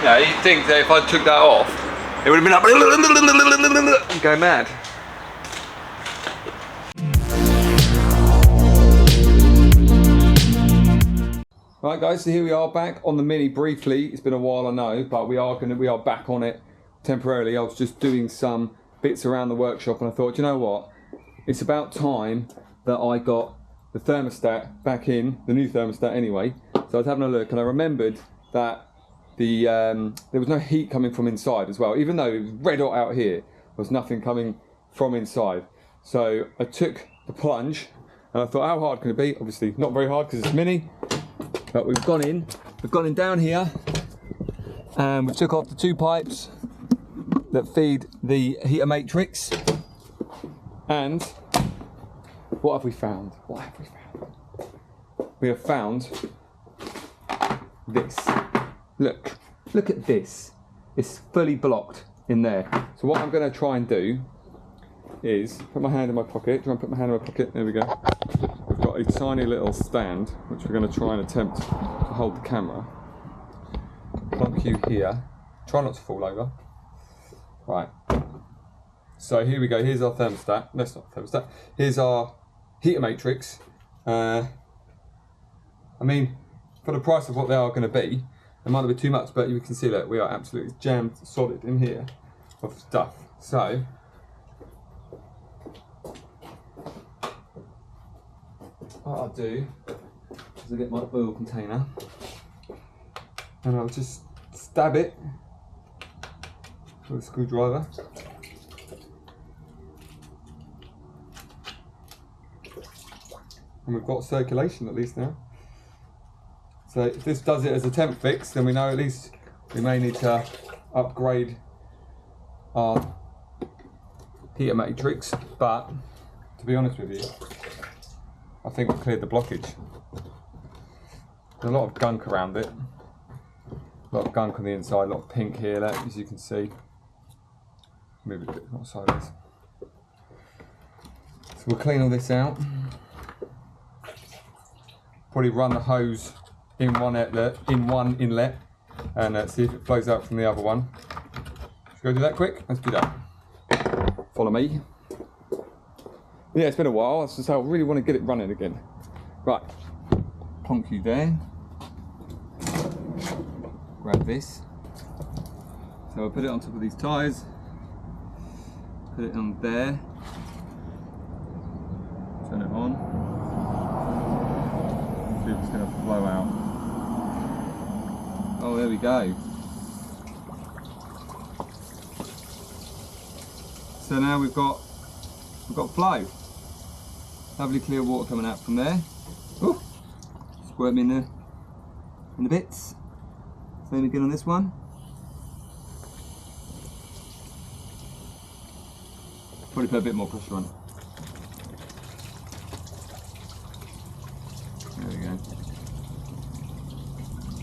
Yeah, you'd think that if I took that off, it would have been up and go mad. Right guys, so here we are back on the Mini briefly. It's been a while, I know, but we are back on it temporarily. I was just doing some bits around the workshop and I thought, you know what? It's about time that I got the thermostat back in, the new thermostat anyway. So I was having a look and I remembered that there was no heat coming from inside as well. Even though it was red hot out here, there was nothing coming from inside. So I took the plunge and I thought, how hard can it be? Obviously not very hard because it's Mini. But we've gone in down here and we took off the two pipes that feed the heater matrix. And what have we found? What have we found? We have found this. Look at this. It's fully blocked in there. So what I'm going to try and do is put my hand in my pocket. Do you want to put my hand in my pocket? There we go. We've got a tiny little stand which we're going to try and attempt to hold the camera. Plonk you here. Try not to fall over. Right. So here we go. Here's our thermostat. No, it's not thermostat. Here's our heater matrix. I mean, for the price of what they are going to be, it might not be too much, but you can see that we are absolutely jammed solid in here of stuff. So what I'll do is I'll get my oil container and I'll just stab it with a screwdriver. And we've got circulation at least now. So if this does it as a temp fix, then we know at least we may need to upgrade our heater matrix. But to be honest with you, I think we've cleared the blockage. There's a lot of gunk around it. A lot of gunk on the inside, a lot of pink here, as you can see. Move it a bit more sideways. So we'll clean all this out. Probably run the hose in one inlet and see if it flows out from the other one. Should we go do that quick? Let's do that. Follow me. Yeah, it's been a while, so I really want to get it running again. Right, plonk you there. Grab this. So I'll put it on top of these tyres. Put it on there. Turn it on. See if it's going to flow out. Oh, there we go. So now we've got flow. Lovely clear water coming out from there. Ooh, squirt me in the bits. Same again on this one. Probably put a bit more pressure on. There we go.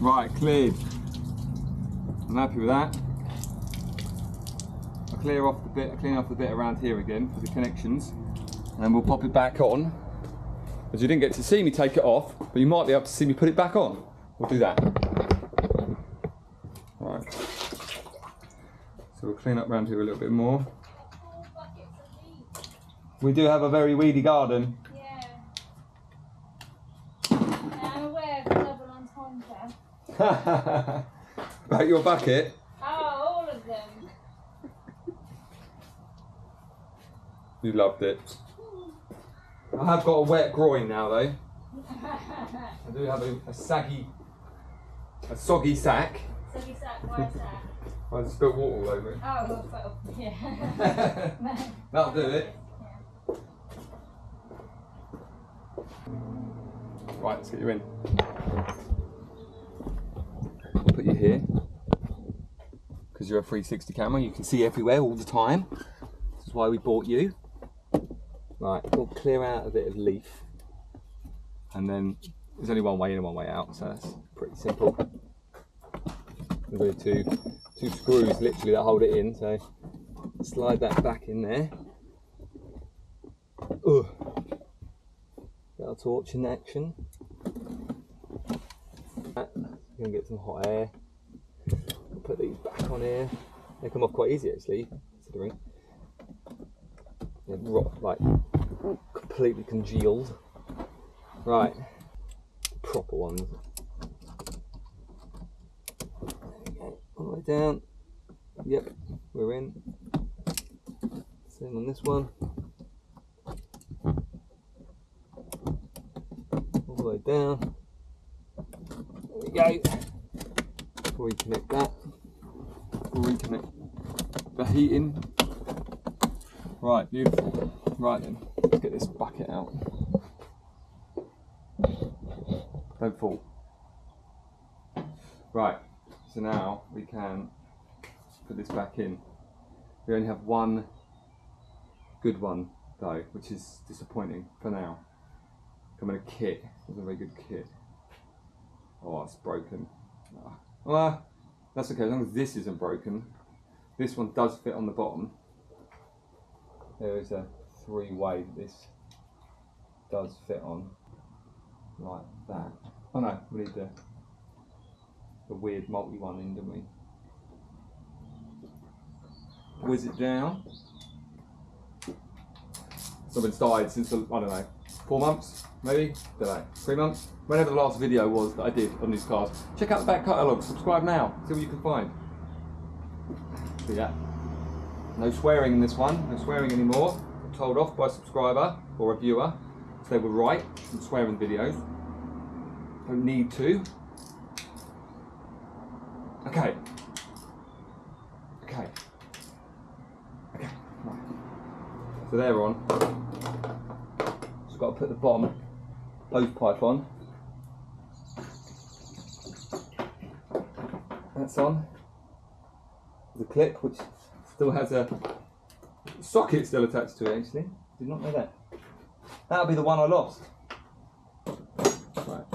Right, cleared. I'm happy with that. I'll clean off the bit around here again for the connections. And then we'll pop it back on. As you didn't get to see me take it off, but you might be able to see me put it back on. We'll do that. Right. So we'll clean up around here a little bit more. We do have a very weedy garden. Yeah. I'm aware of the double entendre. About your bucket? Oh, all of them. You loved it. I have got a wet groin now though. I do have a soggy sack. Soggy sack, why sack? I just spilled water all over it. Oh, well, yeah. That'll do it. Yeah. Right, let's get you in. I'll put you here. Because you're a 360 camera, you can see everywhere all the time. This is why we bought you. Right, we'll clear out a bit of leaf. And then there's only one way in and one way out, so that's pretty simple. There's two screws literally that hold it in, so slide that back in there. Ugh. Get our torch in action. Gonna get some hot air. put these back on here. They come off quite easy actually, considering they're like completely congealed. Right, proper ones. There we go, all the way down. Yep, we're in. Same on this one. All the way down. There we go. Reconnect that. Reconnect the heating. Right, beautiful. Right then, let's get this bucket out. Don't fall. Right, so now we can put this back in. We only have one good one though, which is disappointing for now. Come in a kit. It's a very good kit. Oh, it's broken. Well, that's okay as long as this isn't broken. This one does fit on the bottom. There is a three-way that this does fit on, like that. Oh no, we need the weird multi one in, don't we? Whiz it down. So I've been started since, I don't know, 4 months, maybe? Don't know, 3 months? Whenever the last video was that I did on these cars. Check out the back catalogue, subscribe now, see what you can find. So yeah, no swearing in this one, no swearing anymore. I'm told off by a subscriber or a viewer, so they were right, and swear in videos. Don't need to. Okay. Okay. Okay, right. So they're on. Just got to put the bottom hose pipe on. That's on. The clip, which still has a socket still attached to it actually. Did not know that. That'll be the one I lost. Right.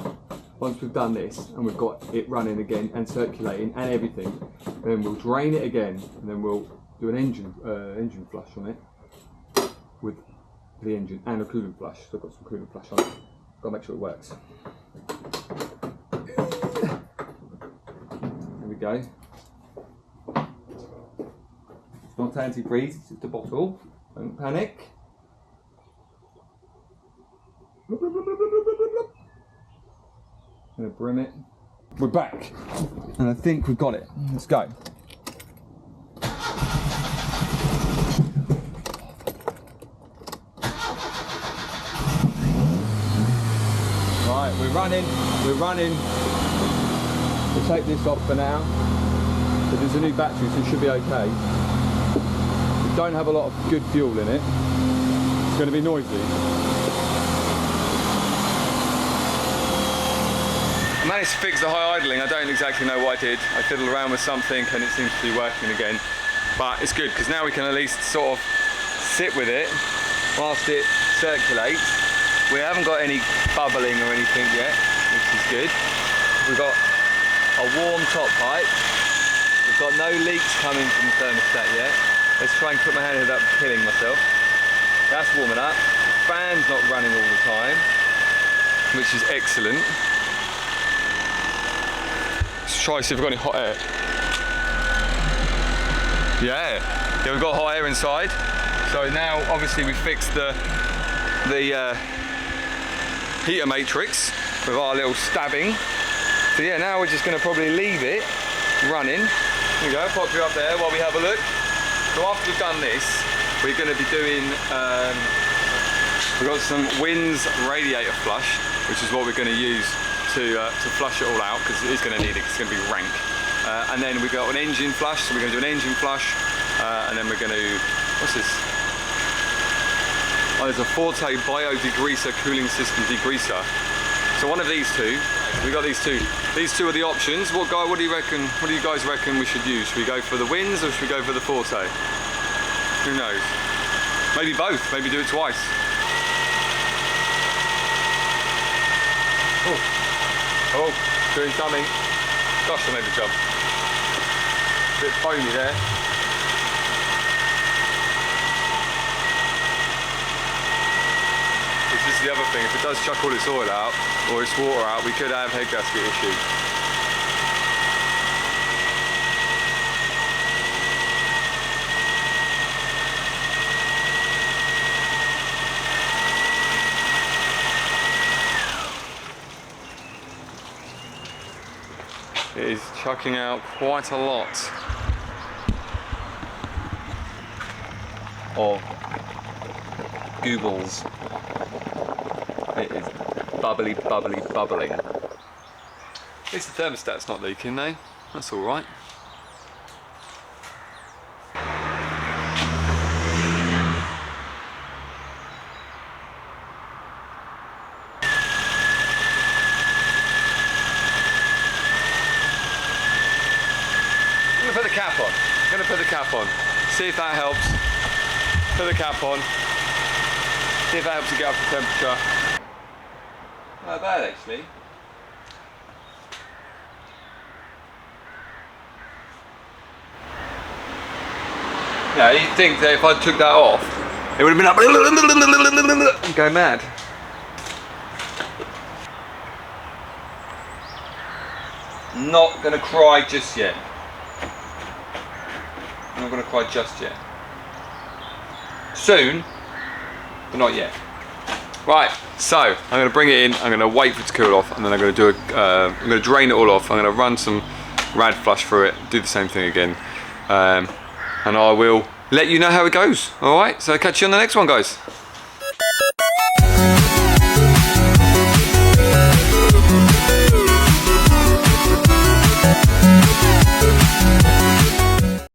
Once we've done this and we've got it running again and circulating and everything, then we'll drain it again and then we'll do an engine flush on it with the engine and a coolant flush. So I've got some coolant flush on it. Got to make sure it works. There we go. It's not antifreeze, it's just a bottle. Don't panic. I'm gonna brim it. We're back, and I think we've got it. Let's go. Right, we're running. We'll take this off for now. But there's a new battery, so it should be okay. We don't have a lot of good fuel in it. It's going to be noisy. I managed to fix the high idling. I don't exactly know what I did. I fiddled around with something and it seems to be working again. But it's good because now we can at least sort of sit with it whilst it circulates. We haven't got any bubbling or anything yet, which is good. We've got a warm top pipe. We've got no leaks coming from the thermostat yet. Let's try and put my hand without killing myself. That's warming up. Fan's not running all the time, which is excellent. Let's try see if we've got any hot air. Yeah, we've got hot air inside. So now, obviously, we fixed the heater matrix with our little stabbing. So yeah, now we're just going to probably leave it running. Here we go, pop you up there while we have a look. So after we've done this, we're going to be doing, we've got some Winds radiator flush, which is what we're going to use to flush it all out, because it is going to need it, it's going to be rank. And then we've got an engine flush, so we're going to do an engine flush, and then we're going to, what's this? Oh, there's a Forte Bio Degreaser cooling system degreaser. So one of these two, we got these two. These two are the options. What do you reckon? What do you guys reckon we should use? Should we go for the Winds or should we go for the Forte? Who knows? Maybe both. Maybe do it twice. Oh, doing something. Gosh, I made the jump. A bit foamy there. This is the other thing, if it does chuck all its oil out, or its water out, we could have head gasket issues. It is chucking out quite a lot of goobles. It is bubbly, bubbly, bubbling. At least the thermostat's not leaking though. That's all right. I'm gonna put the cap on. I'm gonna put the cap on. See if that helps. Put the cap on. See if that helps to get up the temperature. Not bad actually. Yeah, you'd think that if I took that off, it would have been up and go mad. Not gonna cry just yet. I'm not gonna cry just yet. Soon, but not yet. Right, so I'm gonna bring it in. I'm gonna wait for it to cool off, and then I'm gonna do I'm gonna drain it all off. I'm gonna run some rad flush through it, do the same thing again, and I will let you know how it goes. All right, so catch you on the next one, guys.